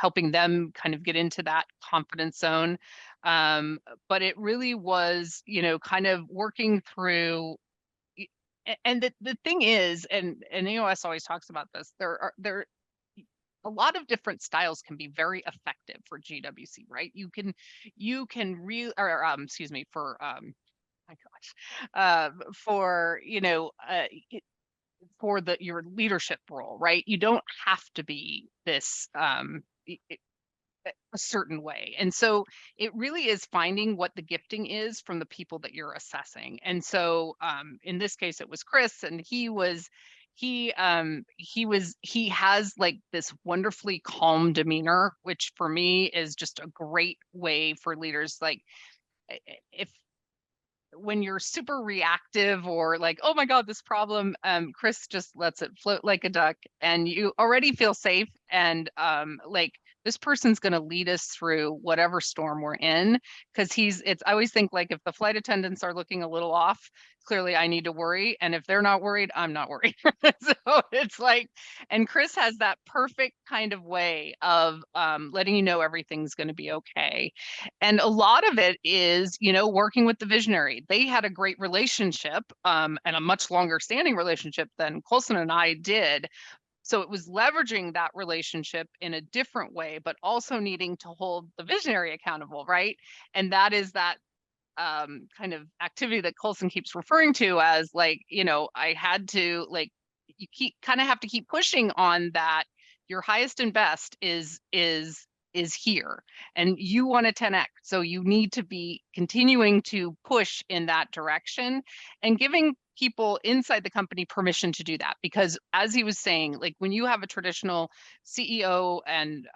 helping them kind of get into that confidence zone. But it really was, kind of working through. And the thing is, and EOS always talks about this, there a lot of different styles can be very effective for GWC, right? You can really, or excuse me, for my gosh, for for your leadership role, right? You don't have to be this a certain way. And so it really is finding what the gifting is from the people that you're assessing. And so in this case it was Chris, and he has like this wonderfully calm demeanor, which for me is just a great way for leaders. Like if when you're super reactive or like, oh my God, this problem, Chris just lets it float like a duck, and you already feel safe. And like, this person's going to lead us through whatever storm we're in. Because I always think, like, if the flight attendants are looking a little off, clearly I need to worry. And if they're not worried, I'm not worried. So it's like, and Chris has that perfect kind of way of letting you know everything's going to be okay. And a lot of it is, working with the visionary. They had a great relationship, and a much longer standing relationship than Colson and I did. So it was leveraging that relationship in a different way, but also needing to hold the visionary accountable, right? And that is that kind of activity that Colson keeps referring to as, like, I had to, like, you kind of have to keep pushing on that. Your highest and best is here, and you want to 10x, so you need to be continuing to push in that direction and giving people inside the company permission to do that. Because as he was saying, like, when you have a traditional CEO and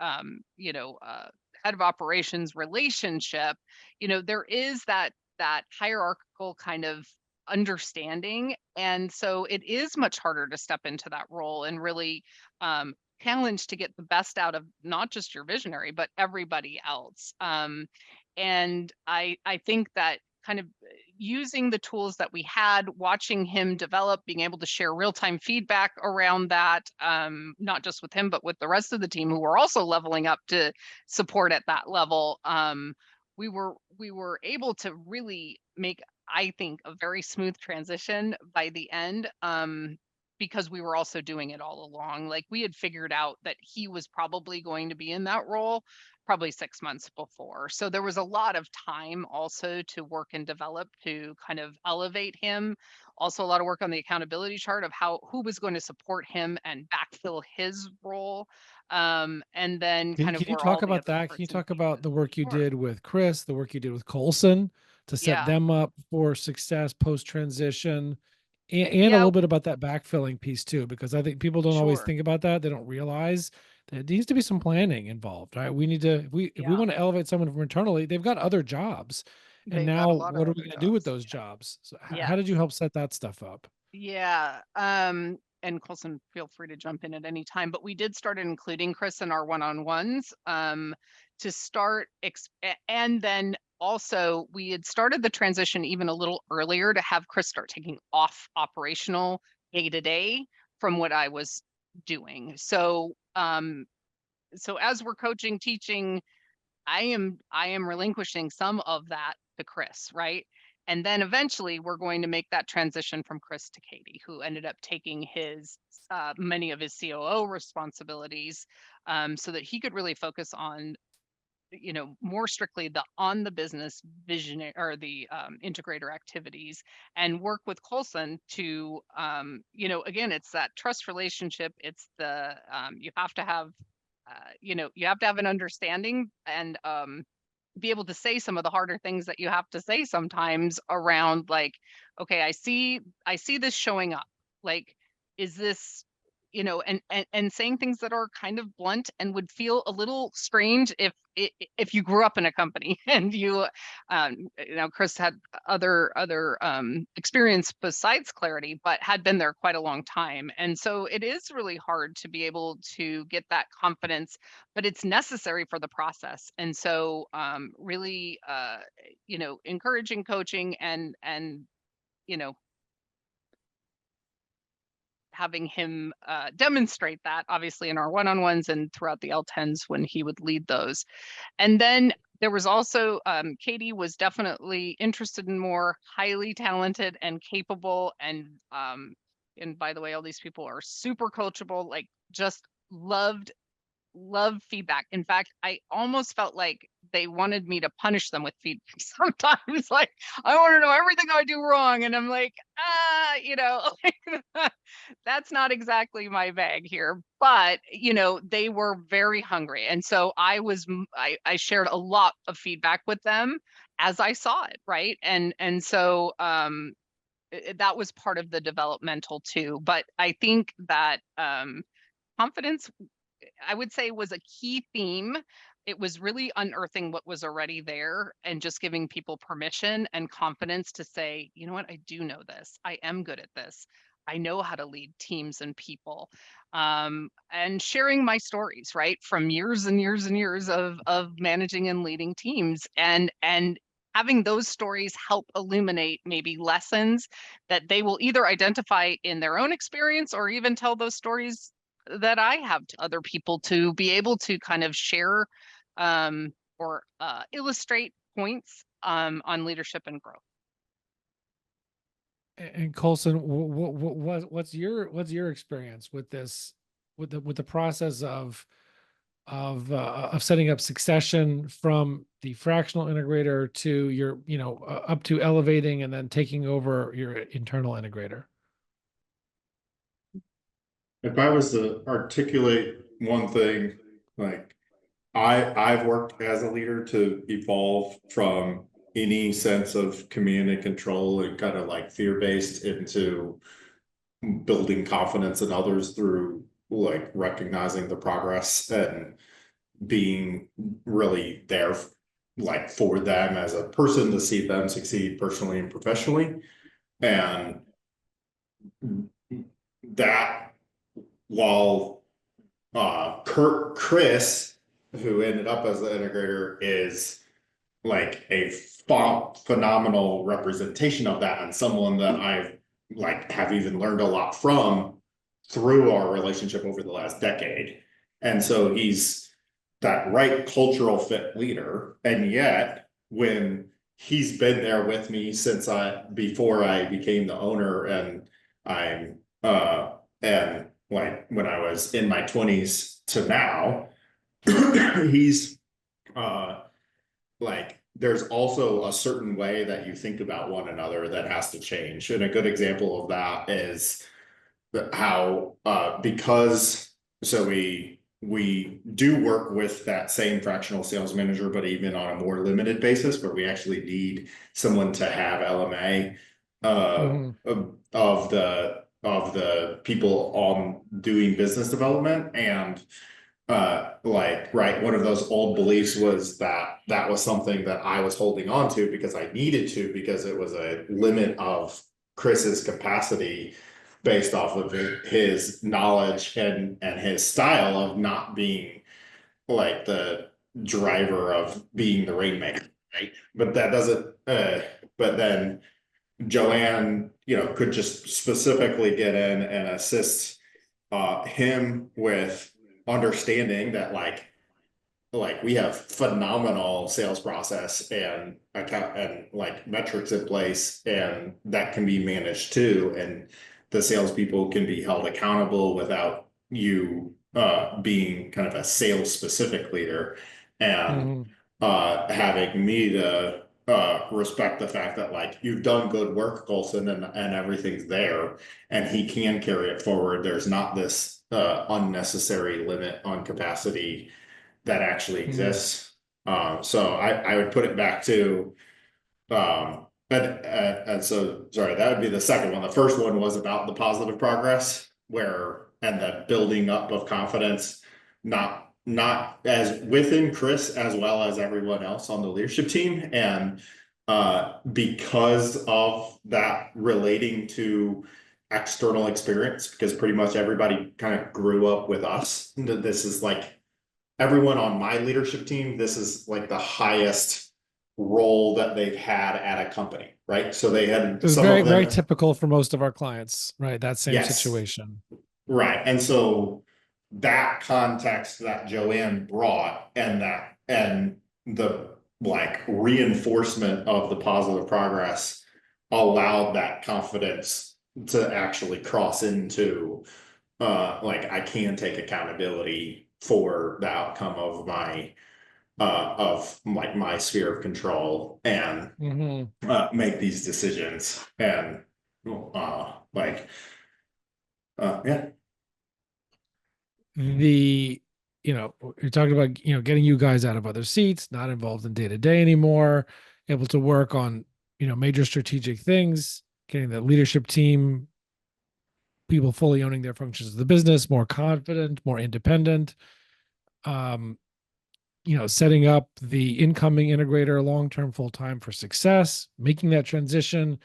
head of operations relationship, there is that hierarchical kind of understanding. And so it is much harder to step into that role and really challenge to get the best out of not just your visionary, but everybody else. And I think that kind of using the tools that we had, watching him develop, being able to share real-time feedback around that, not just with him, but with the rest of the team who were also leveling up to support at that level. We were able to really make, I think, a very smooth transition by the end. Because we were also doing it all along. Like, we had figured out that he was probably going to be in that role probably 6 months before. So there was a lot of time also to work and develop to kind of elevate him. Also a lot of work on the accountability chart of who was going to support him and backfill his role. And then Can, kind of can you where all talk the about other that? Can you parts and talk about the pieces. work you Sure. did with Chris, the work you did with Colson to set Yeah. them up for success post transition, and a Yeah, little bit about that backfilling piece too, because I think people don't always sure. think about that. They don't realize that there needs to be some planning involved, right? We need to, if we Yeah. want to elevate someone from internally, they've got other jobs. And They've got now a lot of what are we other going to do with jobs. those jobs? So Yeah. how did you help set that stuff up? Yeah. And Colson, feel free to jump in at any time, but we did start including Chris in our one-on-ones to start, and then also we had started the transition even a little earlier to have Chris start taking off operational day-to-day from what I was doing. So as we're coaching, teaching, I am relinquishing some of that to Chris, right? And then eventually we're going to make that transition from Chris to Katie, who ended up taking his many of his COO responsibilities, so that he could really focus on, more strictly on the business vision, or the integrator activities, and work with Colson to, again, it's that trust relationship. It's the you have to have an understanding, and be able to say some of the harder things that you have to say sometimes around, like, okay, I see this showing up. Like, is this and saying things that are kind of blunt and would feel a little strange if you grew up in a company and Chris had other experience besides Qlarity, but had been there quite a long time. And so it is really hard to be able to get that confidence, but it's necessary for the process. And so really, encouraging, coaching, and having him demonstrate that, obviously in our one-on-ones and throughout the L10s when he would lead those. And then there was also Katie was definitely interested in more highly talented and capable, and by the way, all these people are super coachable, like just loved feedback. In fact, I almost felt like they wanted me to punish them with feedback sometimes. Like, I want to know everything I do wrong. And I'm like, that's not exactly my bag here. But, they were very hungry. And so I shared a lot of feedback with them as I saw it. Right. And so that was part of the developmental too. But I think that confidence, I would say, was a key theme. It was really unearthing what was already there and just giving people permission and confidence to say, you know what, I do know this. I am good at this. I know how to lead teams and people, and sharing my stories, right, from years and years and years of managing and leading teams, and having those stories help illuminate maybe lessons that they will either identify in their own experience or even tell those stories that I have to other people to be able to kind of share or illustrate points on leadership and growth. And Colson, what's your experience with this, with the process of setting up succession from the fractional integrator to your, up to elevating and then taking over your internal integrator? If I was to articulate one thing, like I've worked as a leader to evolve from any sense of command and control and kind of like fear-based into building confidence in others through like recognizing the progress and being really there like for them as a person to see them succeed personally and professionally. And that while Chris, who ended up as the integrator, is like a phenomenal representation of that and someone that I've like have even learned a lot from through our relationship over the last decade. And so he's that right cultural fit leader. And yet when he's been there with me since before I became the owner, and I'm and like when I was in my 20s to now, he's like there's also a certain way that you think about one another that has to change. And a good example of that is how because so we do work with that same fractional sales manager, but even on a more limited basis where we actually need someone to have LMA of the people on doing business development. And one of those old beliefs was that was something that I was holding on to because I needed to, because it was a limit of Chris's capacity based off of his knowledge and his style of not being like the driver of being the rainmaker, right? But that doesn't but then Joanne, could just specifically get in and assist him with understanding that like we have phenomenal sales process and account and like metrics in place, and that can be managed too, and the salespeople can be held accountable without you being kind of a sales specific leader, and having me to respect the fact that like you've done good work, Colson, and everything's there, and he can carry it forward. There's not this unnecessary limit on capacity that actually exists. So I would put it back to and so sorry, that would be the second one. The first one was about the positive progress, where and the building up of confidence, not as within Chris as well as everyone else on the leadership team. And because of that relating to external experience, because pretty much everybody kind of grew up with us. This is like everyone on my leadership team, this is like the highest role that they've had at a company, right? So they had It's some very, of them, very typical for most of our clients, right? That same Yes. situation. Right. And so that context that Joanne brought and the like reinforcement of the positive progress allowed that confidence to actually cross into like I can take accountability for the outcome of my sphere of control and make these decisions and yeah. You're talking about, getting you guys out of other seats, not involved in day to day anymore, able to work on, major strategic things, getting the leadership team, people fully owning their functions of the business, more confident, more independent, setting up the incoming integrator long-term full-time for success, making that transition.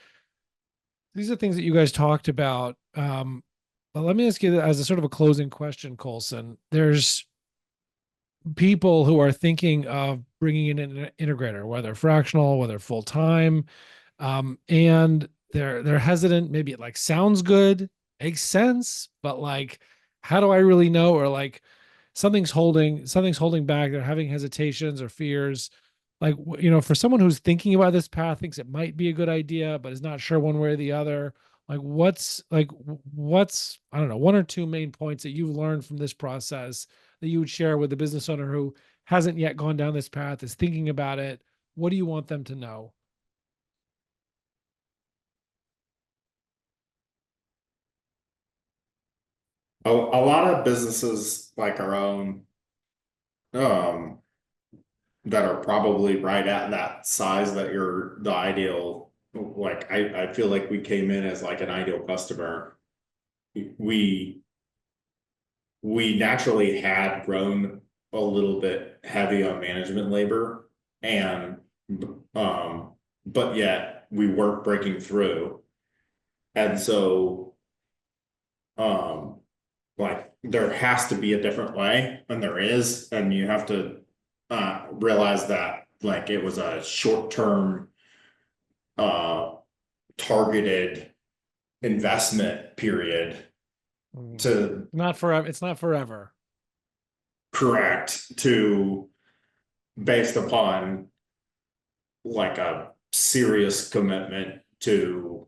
These are things that you guys talked about. But let me ask you as a sort of a closing question, Colson. There's people who are thinking of bringing in an integrator, whether fractional, whether full-time, and they're hesitant. Maybe it like sounds good, makes sense, but like, how do I really know? Or like something's holding back. They're having hesitations or fears. Like, for someone who's thinking about this path, thinks it might be a good idea, but is not sure one way or the other. What's I don't know, one or two main points that you've learned from this process that you would share with the business owner who hasn't yet gone down this path, is thinking about it? What do you want them to know? A lot of businesses like our own, that are probably right at that size that you're the ideal. Like I feel like we came in as like an ideal customer. We naturally had grown a little bit heavy on management labor and but yet we weren't breaking through. And so like there has to be a different way, and there is, and you have to realize that like it was a short-term targeted investment period to Not forever. It's not forever. correct to based upon like a serious commitment to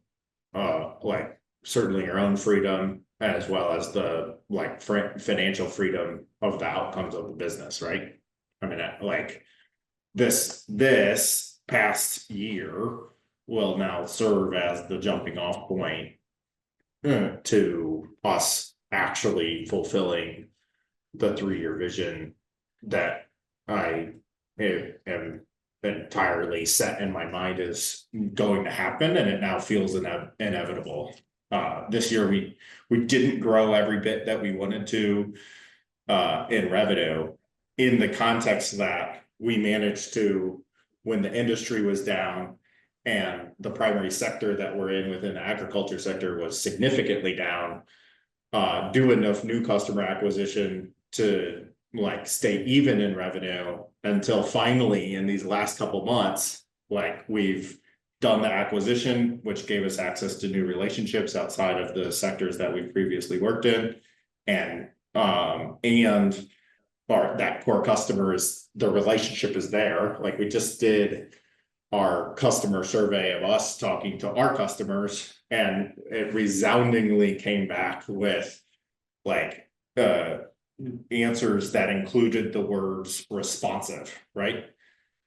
like certainly your own freedom as well as the like financial freedom of the outcomes of the business, right? I mean, like this past year will now serve as the jumping off point to us actually fulfilling the 3-year vision that I am entirely set in my mind is going to happen, and it now feels inevitable. This year we didn't grow every bit that we wanted to in revenue, in the context that we managed to, when the industry was down and the primary sector that we're in within the agriculture sector was significantly down, do enough new customer acquisition to like stay even in revenue until finally in these last couple months, like we've done the acquisition, which gave us access to new relationships outside of the sectors that we've previously worked in. And that core customer is, the relationship is there. Like we just did our customer survey of us talking to our customers, and it resoundingly came back with like answers that included the words responsive, right?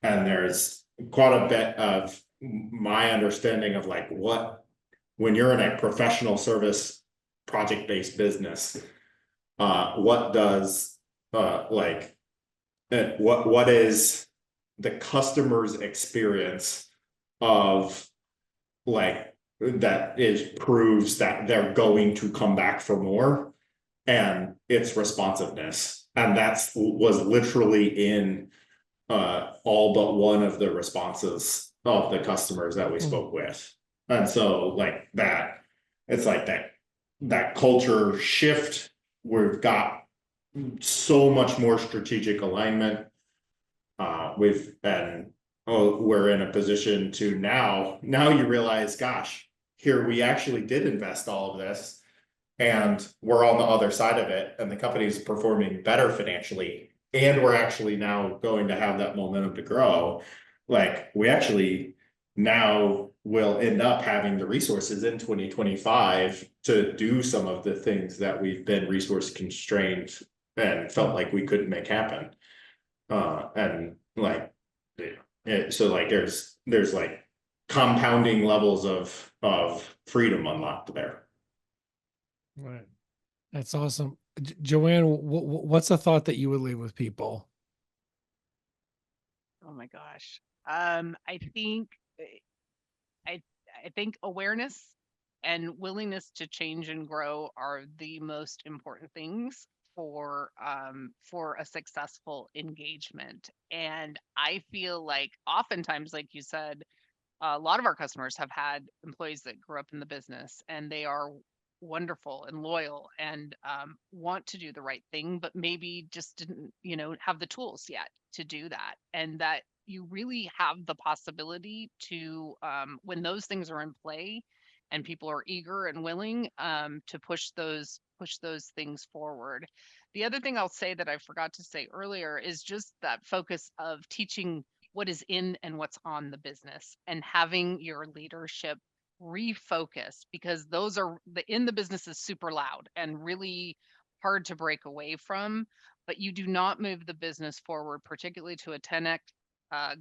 And there's quite a bit of my understanding of like what, when you're in a professional service project-based business, what does what is the customer's experience of like that is proves that they're going to come back for more and its responsiveness. And was literally in all but one of the responses of the customers that we spoke with. And so like that, it's like that culture shift. We've got so much more strategic alignment. We're in a position to now you realize, gosh, here we actually did invest all of this, and we're on the other side of it, and the company's performing better financially, and we're actually now going to have that momentum to grow. Like, we actually now will end up having the resources in 2025 to do some of the things that we've been resource constrained and felt like we couldn't make happen. And like, so like there's like compounding levels of freedom unlocked there. Right. That's awesome. Joanne, what's a thought that you would leave with people? Oh my gosh. I think awareness and willingness to change and grow are the most important things for a successful engagement. And I feel like oftentimes, like you said, a lot of our customers have had employees that grew up in the business, and they are wonderful and loyal and want to do the right thing, but maybe just didn't, have the tools yet to do that. And that you really have the possibility to, when those things are in play and people are eager and willing, to push those things forward. The other thing I'll say that I forgot to say earlier is just that focus of teaching what is in and what's on the business, and having your leadership refocus, because those are in the business is super loud and really hard to break away from, but you do not move the business forward, particularly to a 10x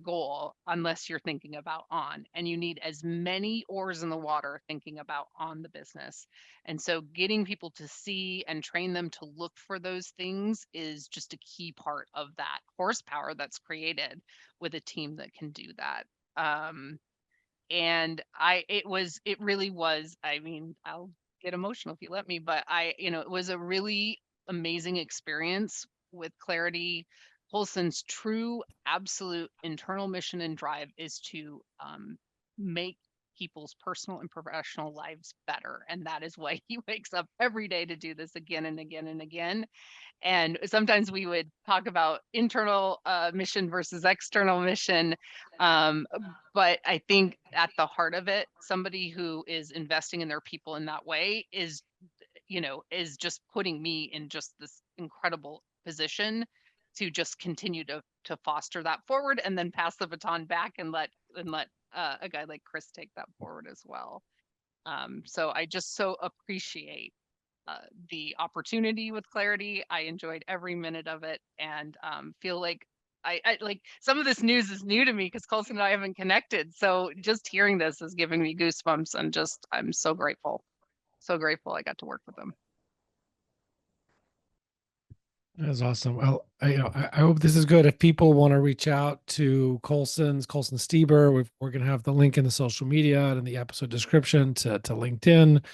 goal, unless you're thinking about on, and you need as many oars in the water thinking about on the business. And so getting people to see and train them to look for those things is just a key part of that horsepower that's created with a team that can do that. And it really was, I mean, I'll get emotional if you let me, but it was a really amazing experience with Qlarity. Colson's true, absolute internal mission and drive is to make people's personal and professional lives better. And that is why he wakes up every day to do this again and again and again. And sometimes we would talk about internal mission versus external mission. But I think at the heart of it, somebody who is investing in their people in that way is just putting me in just this incredible position to just continue to foster that forward, and then pass the baton back and let a guy like Chris take that forward as well. So I just so appreciate the opportunity with Qlarity. I enjoyed every minute of it, and feel like I like some of this news is new to me because Colson and I haven't connected. So just hearing this is giving me goosebumps, and I'm so grateful. So grateful I got to work with them. That's awesome. Well, I hope this is good. If people want to reach out to Colson Steber, we're going to have the link in the social media and in the episode description to LinkedIn.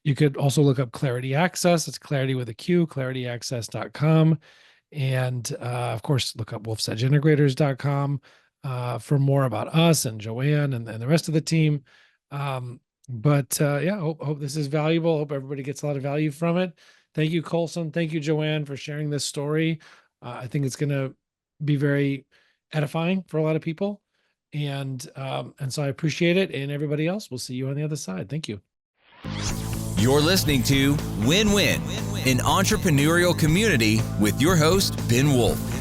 You could also look up Qlarity Access. It's Qlarity with a Q, clarityaccess.com. And of course, look up wolfsedgeintegrators.com for more about us and Joanne and the rest of the team. But hope this is valuable. Hope everybody gets a lot of value from it. Thank you, Colson. Thank you, Joanne, for sharing this story. I think it's going to be very edifying for a lot of people. And so I appreciate it. And everybody else, we'll see you on the other side. Thank you. You're listening to Win-Win, an entrepreneurial community with your host, Ben Wolf.